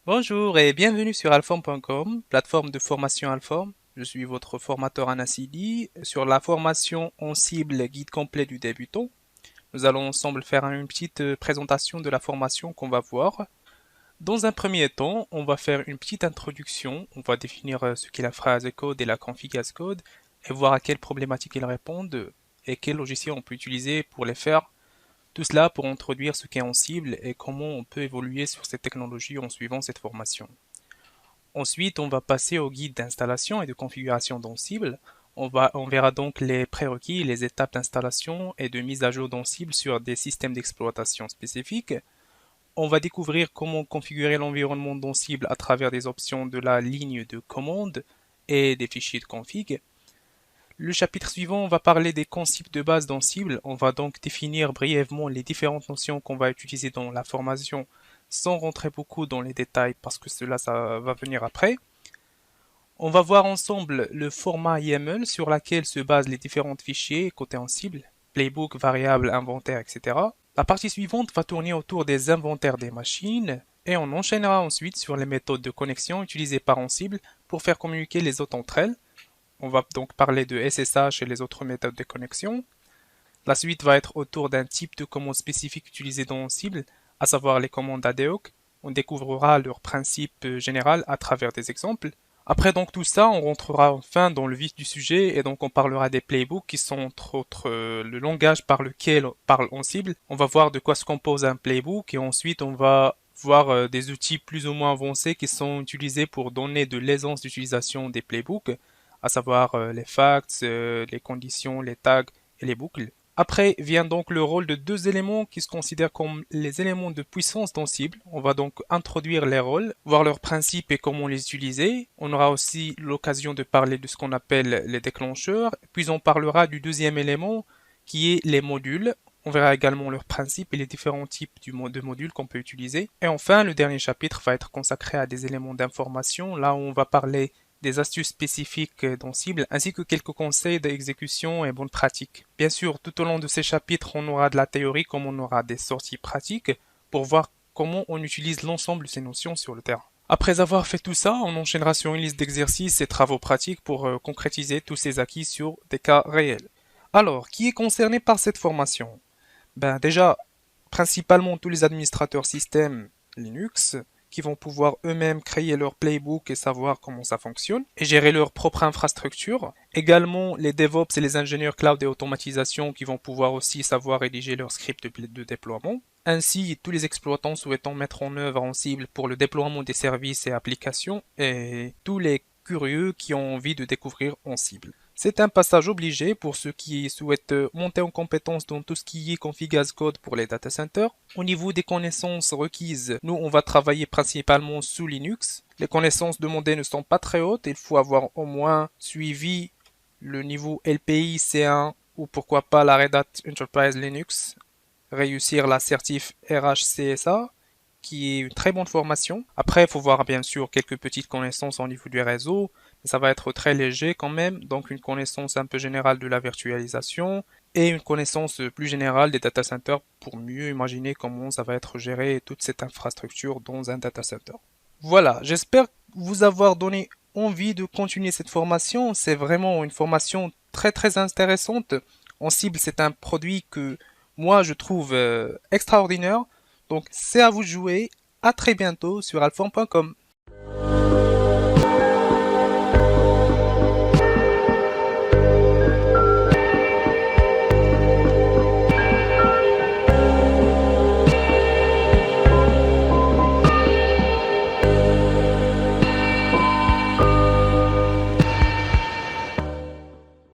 Bonjour et bienvenue sur alform.com, plateforme de formation Alform. Je suis votre formateur Anasidi. Sur la formation en cible guide complet du débutant, nous allons ensemble faire une petite présentation de la formation qu'on va voir. Dans un premier temps, on va faire une petite introduction. On va définir ce qu'est la phrase code et la config as code et voir à quelles problématiques ils répondent et quels logiciels on peut utiliser pour les faire. Tout cela pour introduire ce qu'est en cible et comment on peut évoluer sur cette technologie en suivant cette formation. Ensuite, on va passer au guide d'installation et de configuration d'Ansible. On verra donc les prérequis, les étapes d'installation et de mise à jour d'Ansible sur des systèmes d'exploitation spécifiques. On va découvrir comment configurer l'environnement d'Ansible à travers des options de la ligne de commande et des fichiers de config. Le chapitre suivant, on va parler des concepts de base d'Ansible. On va donc définir brièvement les différentes notions qu'on va utiliser dans la formation sans rentrer beaucoup dans les détails parce que cela, ça va venir après. On va voir ensemble le format YAML sur lequel se basent les différents fichiers côté Ansible, playbook, variable, inventaire, etc. La partie suivante va tourner autour des inventaires des machines et on enchaînera ensuite sur les méthodes de connexion utilisées par Ansible pour faire communiquer les autres entre elles. On va donc parler de SSH et les autres méthodes de connexion. La suite va être autour d'un type de commande spécifique utilisé dans Ansible, à savoir les commandes ad hoc. On découvrira leur principe général à travers des exemples. Après donc tout ça, on rentrera enfin dans le vif du sujet et donc on parlera des playbooks qui sont entre autres le langage par lequel parle Ansible. On va voir de quoi se compose un playbook et ensuite on va voir des outils plus ou moins avancés qui sont utilisés pour donner de l'aisance d'utilisation des playbooks, à savoir les facts, les conditions, les tags et les boucles. Après vient donc le rôle de deux éléments qui se considèrent comme les éléments de puissance d'Ansible. On va donc introduire les rôles, voir leurs principes et comment les utiliser. On aura aussi l'occasion de parler de ce qu'on appelle les déclencheurs. Puis on parlera du deuxième élément qui est les modules. On verra également leurs principes et les différents types de modules qu'on peut utiliser. Et enfin, le dernier chapitre va être consacré à des éléments d'information. Là où on va parler des astuces spécifiques d'Ansible, ainsi que quelques conseils d'exécution et bonnes pratiques. Bien sûr, tout au long de ces chapitres, on aura de la théorie comme on aura des sorties pratiques pour voir comment on utilise l'ensemble de ces notions sur le terrain. Après avoir fait tout ça, on enchaînera sur une liste d'exercices et travaux pratiques pour concrétiser tous ces acquis sur des cas réels. Alors, qui est concerné par cette formation? Ben déjà, principalement tous les administrateurs système Linux qui vont pouvoir eux-mêmes créer leur playbook et savoir comment ça fonctionne et gérer leur propre infrastructure. Également les DevOps et les ingénieurs cloud et automatisation qui vont pouvoir aussi savoir rédiger leur script de déploiement. Ainsi, tous les exploitants souhaitant mettre en œuvre Ansible pour le déploiement des services et applications et tous les curieux qui ont envie de découvrir Ansible. C'est un passage obligé pour ceux qui souhaitent monter en compétence dans tout ce qui est config as code pour les data centers. Au niveau des connaissances requises, nous on va travailler principalement sous Linux. Les connaissances demandées ne sont pas très hautes, il faut avoir au moins suivi le niveau LPI C1 ou pourquoi pas la Red Hat Enterprise Linux, réussir la certif RHCSA qui est une très bonne formation. Après, il faut voir bien sûr quelques petites connaissances au niveau du réseau, mais ça va être très léger quand même, donc une connaissance un peu générale de la virtualisation et une connaissance plus générale des data centers pour mieux imaginer comment ça va être géré toute cette infrastructure dans un data center. Voilà, j'espère vous avoir donné envie de continuer cette formation. C'est vraiment une formation très très intéressante. En cible, c'est un produit que moi je trouve extraordinaire. Donc c'est à vous de jouer. À très bientôt sur alphon.com.